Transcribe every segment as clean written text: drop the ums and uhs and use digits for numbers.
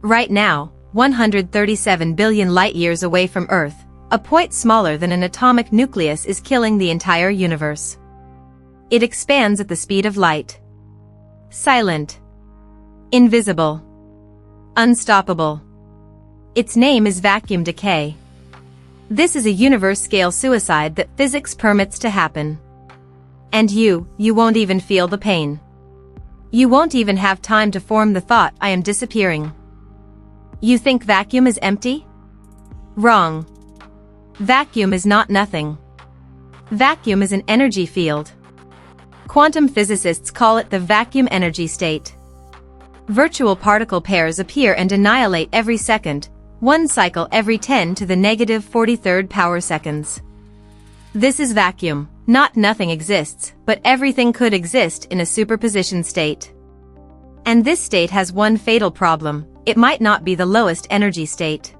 Right now, 137 billion light-years away from Earth, a point smaller than an atomic nucleus is killing the entire universe. It expands at the speed of light. Silent. Invisible. Unstoppable. Its name is vacuum decay. This is a universe-scale suicide that physics permits to happen. And you won't even feel the pain. You won't even have time to form the thought, I am disappearing. You think vacuum is empty? Wrong. Vacuum is not nothing. Vacuum is an energy field. Quantum physicists call it the vacuum energy state. Virtual particle pairs appear and annihilate every second, one cycle every 10 to the negative 43rd power seconds. This is vacuum. Not nothing exists, but everything could exist in a superposition state. And this state has one fatal problem: it might not be the lowest energy state.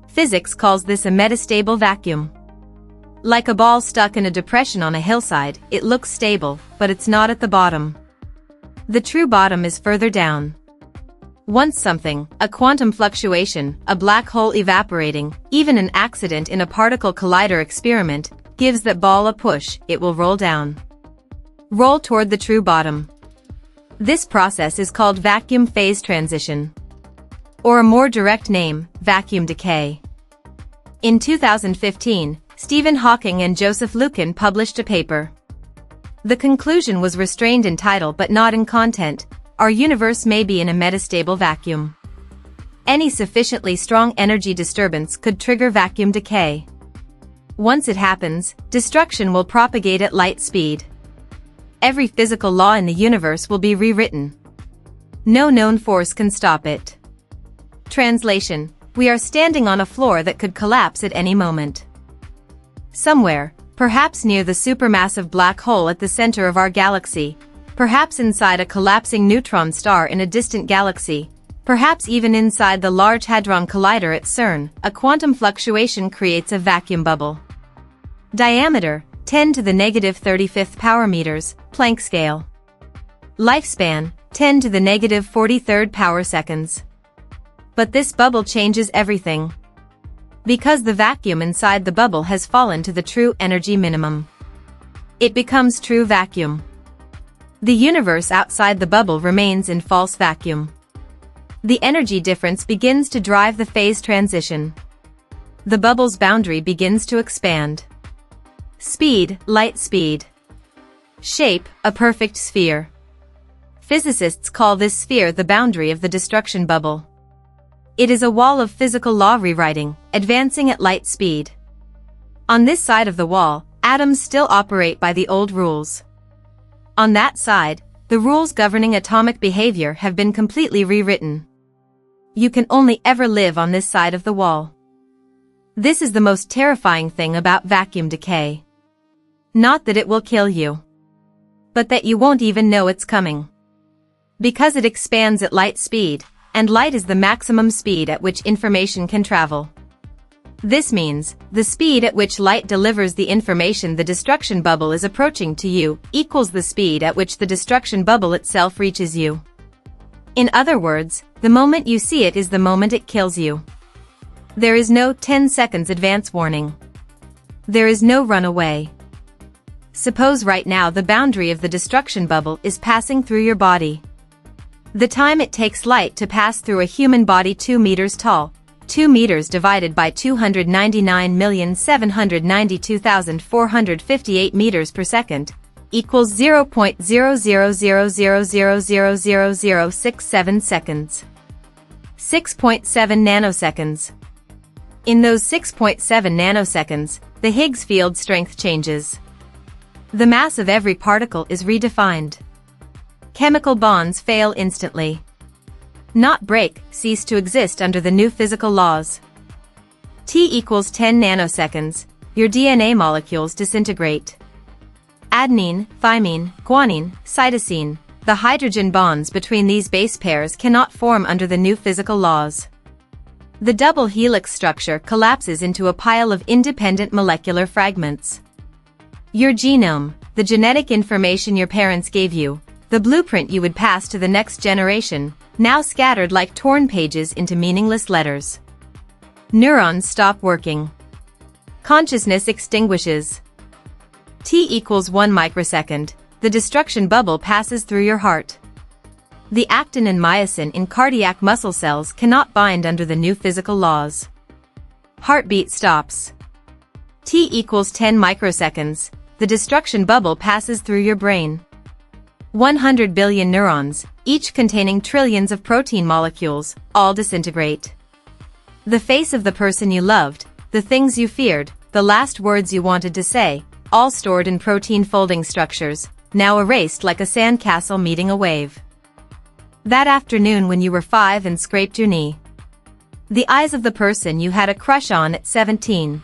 Physics calls this a metastable vacuum. Like a ball stuck in a depression on a hillside, it looks stable, but it's not at the bottom. The true bottom is further down. Once something, a quantum fluctuation, a black hole evaporating, even an accident in a particle collider experiment, gives that ball a push, it will roll down. Roll toward the true bottom. This process is called vacuum phase transition. Or a more direct name, vacuum decay. In 2015, Stephen Hawking and Joseph Lukin published a paper. The conclusion was restrained in title but not in content: our universe may be in a metastable vacuum. Any sufficiently strong energy disturbance could trigger vacuum decay. Once it happens, destruction will propagate at light speed. Every physical law in the universe will be rewritten. No known force can stop it. Translation: we are standing on a floor that could collapse at any moment. Somewhere, perhaps near the supermassive black hole at the center of our galaxy, perhaps inside a collapsing neutron star in a distant galaxy, perhaps even inside the Large Hadron Collider at CERN, a quantum fluctuation creates a vacuum bubble. Diameter, 10 to the negative 35th power meters, Planck scale. Lifespan, 10 to the negative 43rd power seconds. But this bubble changes everything. Because the vacuum inside the bubble has fallen to the true energy minimum. It becomes true vacuum. The universe outside the bubble remains in false vacuum. The energy difference begins to drive the phase transition. The bubble's boundary begins to expand. Speed, light speed. Shape, a perfect sphere. Physicists call this sphere the boundary of the destruction bubble. It is a wall of physical law rewriting, advancing at light speed. On this side of the wall, atoms still operate by the old rules. On that side, the rules governing atomic behavior have been completely rewritten. You can only ever live on this side of the wall. This is the most terrifying thing about vacuum decay. Not that it will kill you, but that you won't even know it's coming. Because it expands at light speed, and light is the maximum speed at which information can travel. This means, the speed at which light delivers the information the destruction bubble is approaching to you, equals the speed at which the destruction bubble itself reaches you. In other words, the moment you see it is the moment it kills you. There is no 10 seconds advance warning. There is no runaway. Suppose right now the boundary of the destruction bubble is passing through your body. The time it takes light to pass through a human body 2 meters tall, 2 meters divided by 299,792,458 meters per second, equals 0.0000000067 seconds. 6.7 nanoseconds. In those 6.7 nanoseconds, the Higgs field strength changes. The mass of every particle is redefined. Chemical bonds fail instantly. Not break, cease to exist under the new physical laws. T equals 10 nanoseconds, your DNA molecules disintegrate. Adenine, thymine, guanine, cytosine, the hydrogen bonds between these base pairs cannot form under the new physical laws. The double helix structure collapses into a pile of independent molecular fragments. Your genome, the genetic information your parents gave you, The blueprint you would pass to the next generation, now scattered like torn pages into meaningless letters. Neurons stop working. Consciousness extinguishes. T equals 1 microsecond, the destruction bubble passes through your heart. The actin and myosin in cardiac muscle cells cannot bind under the new physical laws. Heartbeat stops. T equals 10 microseconds, the destruction bubble passes through your brain. 100 billion neurons, each containing trillions of protein molecules, all disintegrate. The face of the person you loved, the things you feared, the last words you wanted to say, all stored in protein folding structures, now erased like a sandcastle meeting a wave. That afternoon when you were 5 and scraped your knee. The eyes of the person you had a crush on at 17.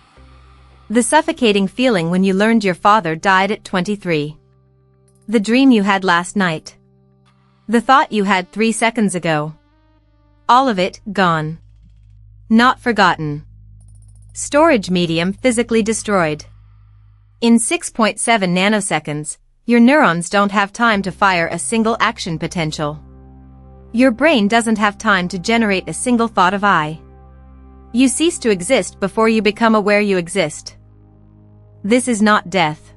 The suffocating feeling when you learned your father died at 23. The dream you had last night. The thought you had 3 seconds ago. All of it, gone. Not forgotten. Storage medium physically destroyed. In 6.7 nanoseconds, your neurons don't have time to fire a single action potential. Your brain doesn't have time to generate a single thought of I. You cease to exist before you become aware you exist. This is not death.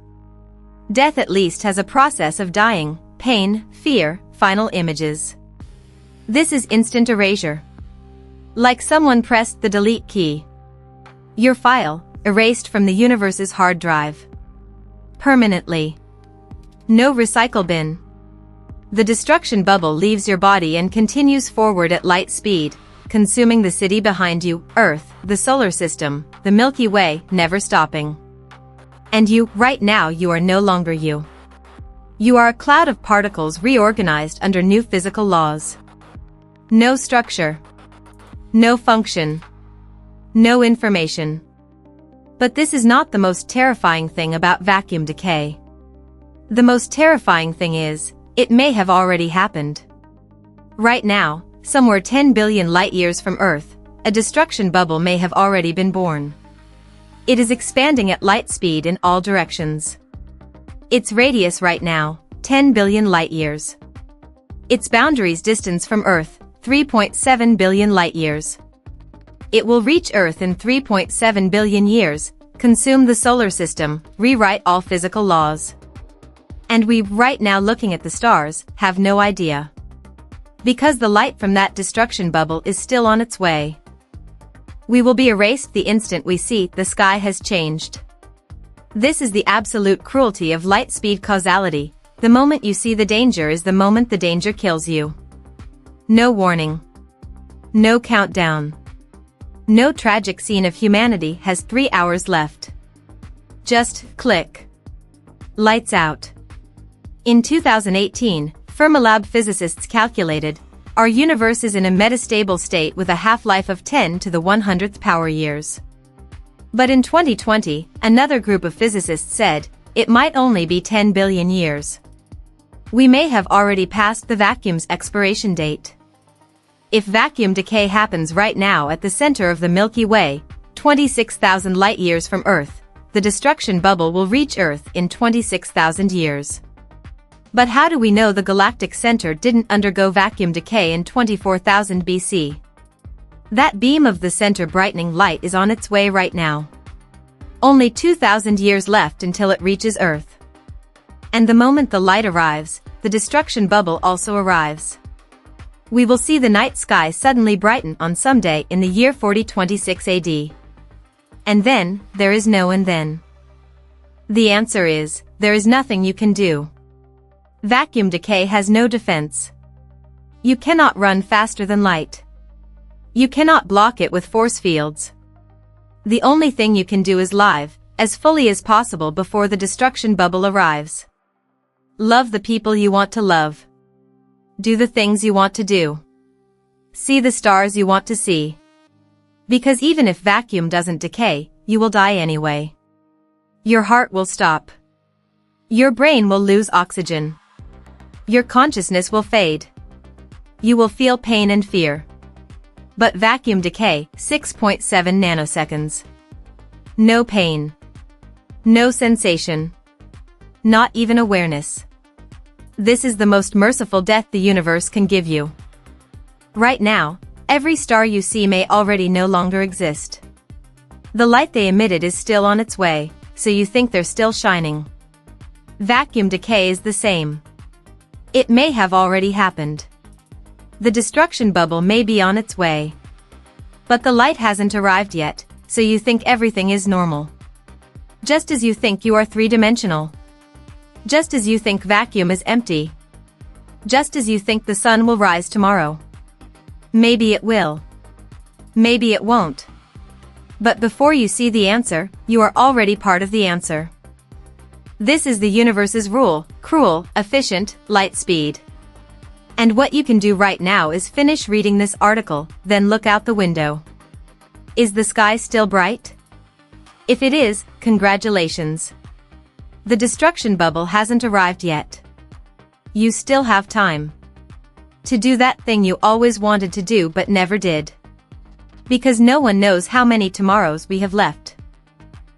Death at least has a process of dying, pain, fear, final images. This is instant erasure. Like someone pressed the delete key. Your file, erased from the universe's hard drive. Permanently. No recycle bin. The destruction bubble leaves your body and continues forward at light speed, consuming the city behind you, Earth, the solar system, the Milky Way, never stopping. And you, right now you are no longer you. You are a cloud of particles reorganized under new physical laws. No structure. No function. No information. But this is not the most terrifying thing about vacuum decay. The most terrifying thing is, it may have already happened. Right now, somewhere 10 billion light-years from Earth, a destruction bubble may have already been born. It is expanding at light speed in all directions. Its radius right now, 10 billion light-years. Its boundaries distance from Earth, 3.7 billion light-years. It will reach Earth in 3.7 billion years, consume the solar system, rewrite all physical laws. And we, right now looking at the stars, have no idea. Because the light from that destruction bubble is still on its way. We will be erased the instant we see the sky has changed. This is the absolute cruelty of light speed causality. The moment you see the danger is the moment the danger kills you. No warning. No countdown. No tragic scene of humanity has 3 hours left. Just click. Lights out. In 2018, Fermilab physicists calculated, our universe is in a metastable state with a half-life of 10 to the 100th power years. But in 2020, another group of physicists said, it might only be 10 billion years. We may have already passed the vacuum's expiration date. If vacuum decay happens right now at the center of the Milky Way, 26,000 light-years from Earth, the destruction bubble will reach Earth in 26,000 years. But how do we know the galactic center didn't undergo vacuum decay in 24,000 BC? That beam of the center brightening light is on its way right now. Only 2,000 years left until it reaches Earth. And the moment the light arrives, the destruction bubble also arrives. We will see the night sky suddenly brighten on some day in the year 4026 AD. And then, there is no and then. The answer is, there is nothing you can do. Vacuum decay has no defense. You cannot run faster than light. You cannot block it with force fields. The only thing you can do is live, as fully as possible before the destruction bubble arrives. Love the people you want to love. Do the things you want to do. See the stars you want to see. Because even if vacuum doesn't decay, you will die anyway. Your heart will stop. Your brain will lose oxygen. Your consciousness will fade. You will feel pain and fear. But vacuum decay, 6.7 nanoseconds. No pain. No sensation. Not even awareness. This is the most merciful death the universe can give you. Right now, every star you see may already no longer exist. The light they emitted is still on its way, so you think they're still shining. Vacuum decay is the same. It may have already happened. The destruction bubble may be on its way. But the light hasn't arrived yet, so you think everything is normal. Just as you think you are three-dimensional. Just as you think vacuum is empty. Just as you think the sun will rise tomorrow. Maybe it will. Maybe it won't. But before you see the answer, you are already part of the answer. This is the universe's rule: cruel, efficient, light speed. And what you can do right now is finish reading this article, then look out the window. Is the sky still bright? If it is, congratulations. The destruction bubble hasn't arrived yet. You still have time to do that thing you always wanted to do but never did. Because no one knows how many tomorrows we have left.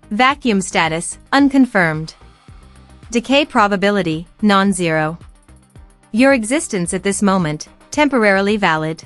Vacuum status, unconfirmed. Decay probability, non-zero. Your existence at this moment, temporarily valid.